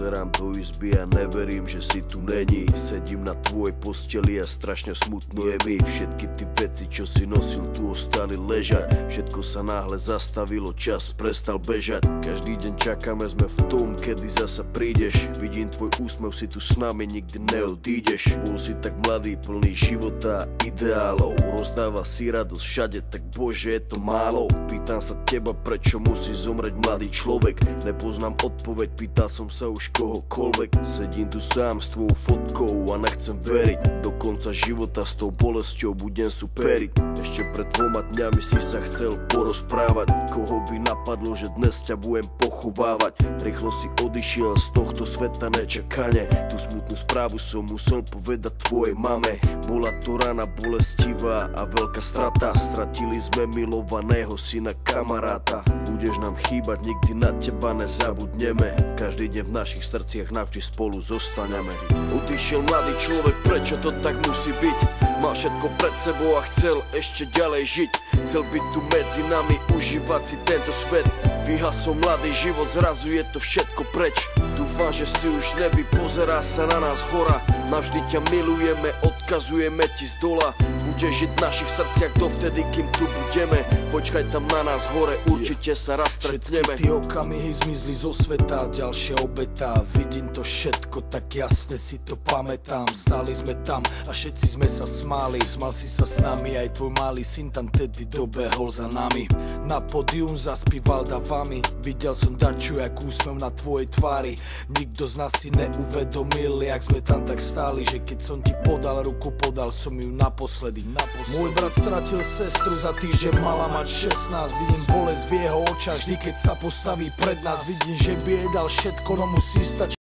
Pozerám do izby a neverím, že si tu není. Sedím na tvojej posteli a strašne smutno je mi. Všetky ty veci, čo si nosil, tu ostali ležať. Všetko sa náhle zastavilo, čas prestal bežať. Každý deň čakáme, sme v tom, kedy zasa prídeš. Vidím tvoj úsmev, si tu s nami, nikdy neodídeš. Bol si tak mladý, plný života a ideálov. Rozdával si radosť všade, tak bože, je to málo. Pýtam sa teba, prečo musí zomrieť mladý človek. Nepoznám odpoveď, pýtal som sa už kohokoľvek. Sedím tu sám s tvojou fotkou a nechcem veriť. Do konca života s tou bolesťou budem superiť. Ešte pred 2 dňami si sa chcel porozprávať. Koho by napadlo, že dnes ťa budem pochovávať. Rýchlo si odišiel z tohto sveta nečakane. Tú smutnú správu som musel povedať tvojej mame. Bola to rana bolestivá a veľká strata. Stratili sme milovaného syna kamaráta. Budeš nám chýbať, nikdy na teba nezabudneme. Každý deň v našich srdciach navždy spolu zostaneme. Odišiel mladý človek, prečo to tak musí byť? Mal všetko pred sebou a chcel ešte ďalej žiť. Chcel byť tu medzi nami, užívať si tento svet. Vyhasol mladý život, zrazu je to všetko preč. Dúfam, že si už nebi, pozerá sa na nás hora. Navždy ťa milujeme, odkazujeme ti z dola. Budeš žiť v našich srdciach dovtedy, kým tu budeme. Počkaj tam na nás hore, určite sa raz stretneme. Všetky tie okamihy zmizli zo sveta, ďalšia obeta. Vidím to všetko, tak jasne si to pamätám. Stáli sme tam a všetci sme sa smáli. Smal si sa s nami, aj tvoj malý syn tam tedy dobehol za nami. Na pódium zaspíval davami. Videl som daču, jak úsmev na tvojej tvári. Nikto z nás si neuvedomil, jak sme tam tak stáli, že keď som ti podal ruku, podal som ju naposledy. Môj brat stratil sestru, za týždeň mala mať 16. Vidím bolesť v jeho očách, vždy keď sa postaví pred nás. Vidím, že by jej dal všetko, no musí stať